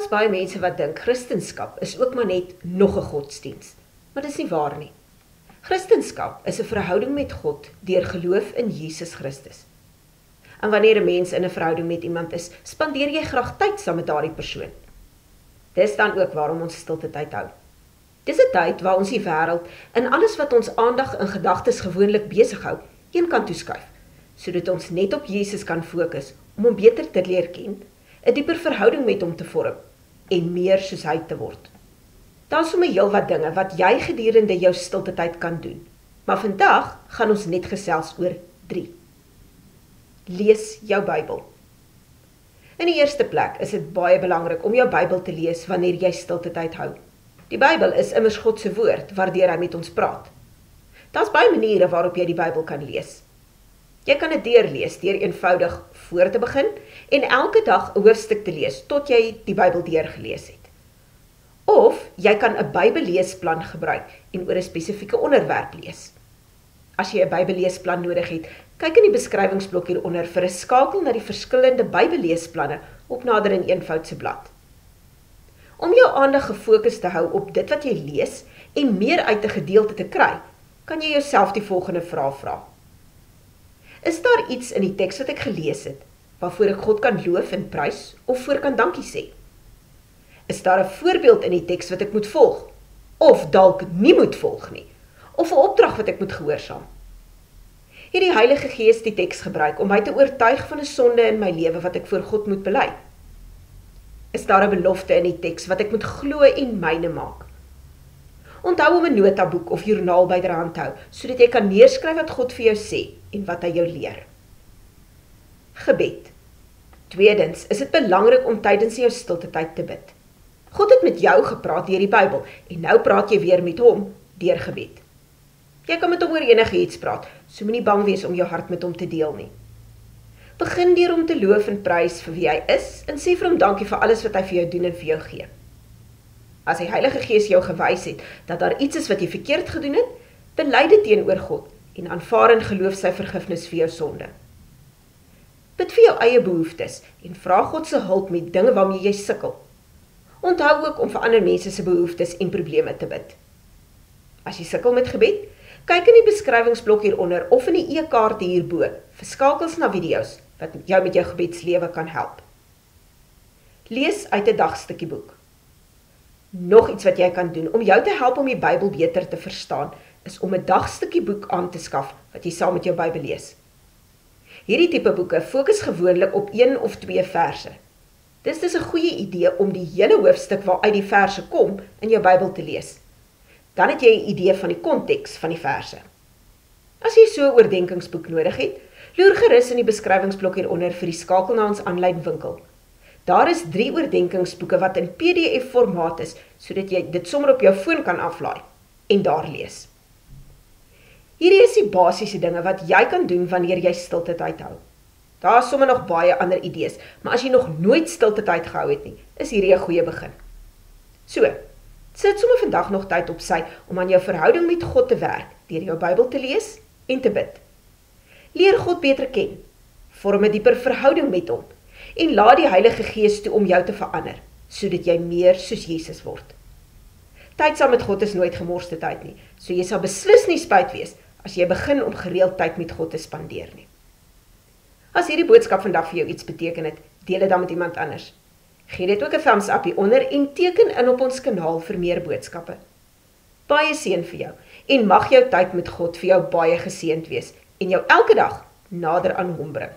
baie mense wat dink Christendom is ook maar net nog 'n godsdienst, maar dis nie waar nie. Christendom is 'n verhouding met God deur geloof in Jesus Christus. En wanneer 'n mens in 'n verhouding met iemand is, spandeer jy graag tyd saam met daardie persoon. Dis dan ook waarom ons stilte tyd hou. Dis 'n tyd waar ons die wêreld en alles wat ons aandag en gedagtes gewoonlik besig hou, een kant toeskuif, sodat ons net op Jesus kan fokus om hom beter te leer ken, 'n dieper verhouding met hom te vorm en meer soos hy te word. Daar is sommer heelwat dinge wat jy gedurende jou stilte tyd kan doen, maar vandag gaan ons net gesels oor 3. Lees jou Bybel. In die eerste plek is dit baie belangrik om jou Bybel te lees wanneer jy stilte tyd hou. Die Bybel is immers God se woord waardeur hy met ons praat. Daar's baie maniere waarop jy die Bybel kan lees. Jy kan dit deurlees deur eenvoudig voor te begin en elke dag 'n hoofstuk te lees tot jy die Bybel deurgelees het. Of jy kan 'n Bybelleesplan gebruik en oor 'n spesifieke onderwerp lees. As jy 'n Bybelleesplan nodig het, kyk in die beskrywingsblok hieronder vir 'n skakel na die verskillende Bybelleesplanne op Nader en Eenvoud se blad. Om jou aandag gefokus te hou op dit wat jy lees en meer uit 'n gedeelte te kry, kan jy jouself die volgende vraag vra. Is daar iets in die teks wat ek gelees het, waarvoor ek God kan loof en prys of voor kan dankie sê? Is daar 'n voorbeeld in die teks wat ek moet volg, of dalk nie moet volg nie, of 'n opdrag wat ek moet gehoorsaam? Het die Heilige Gees die teks gebruik om my te oortuig van 'n sonde in my lewe wat ek voor God moet bely? Is daar 'n belofte in die teks wat ek moet glo en myne maak? Onthou om 'n notaboek of joernaal byderhand te hou, sodat jy kan neerskryf wat God vir jou sê en wat hy jou leer. Gebed. Tweedens is dit belangrik om tydens jou stilte tyd te bid. God het met jou gepraat deur die Bybel en nou praat jy weer met hom deur gebed. Jy kan met hom oor enigiets praat, so moenie bang wees om jou hart met hom te deel nie. Begin deur hom te loof en prys vir wie hy is en sê vir hom dankie vir alles wat hy vir jou doen en vir jou gee. As die Heilige Gees jou gewys het dat daar iets is wat jy verkeerd gedoen het, bely dit teenoor God en aanvaar in geloof sy vergifnis vir jou sonde. Bid vir jou eie behoeftes en vra God se hulp met dinge waarmee jy sukkel. Onthou ook om vir ander mense se behoeftes en probleme te bid. As jy sukkel met gebed, kyk in die beskrywingsblok hieronder of in die e-kaarte hierbo vir skakels na video's wat jou met jou gebedslewe kan help. Lees uit 'n dagstukkieboek. Nog iets wat jy kan doen om jou te help om die Bybel beter te verstaan, is om 'n dagstukkieboek aan te skaf wat jy saam met jou Bybel lees. Hierdie tipe boeke fokus gewoonlik op 1 of 2 verse. Dis dus 'n goeie idee om die hele hoofstuk waaruit die verse kom in jou Bybel te lees. Dan het jy 'n idee van die konteks van die verse. As jy so 'n oordenkingsboek nodig het, loer gerus in die beskrywingsblok hieronder vir die skakel na ons aanlyn winkel. Daar is 3 oordenkingsboeke wat in PDF formaat is, sodat jy dit sommer op jou foon kan aflaai en daar lees. Hierdie is die basiese dinge wat jy kan doen wanneer jy stilte tyd hou. Daar is sommer nog baie ander idees, maar as jy nog nooit stilte tyd gehou het nie, is hierdie 'n goeie begin. So, sit sommer vandag nog tyd op sy om aan jou verhouding met God te werk, deur jou Bybel te lees en te bid. Leer God beter ken, vorm 'n dieper verhouding met hom, en laat die Heilige Gees toe om jou te verander, sodat jy meer soos Jesus word. Tyd saam met God is nooit gemorste tyd nie, so jy sal beslis nie spyt wees as jy begin om gereeld tyd met God te spandeer nie. As hierdie boodskap vandag vir jou iets beteken het, deel dit dan met iemand anders. Gee dit ook 'n thumbs up hieronder en teken in op ons kanaal vir meer boodskappe. Baie seën vir jou en mag jou tyd met God vir jou baie geseënd wees en jou elke dag nader aan hom bring.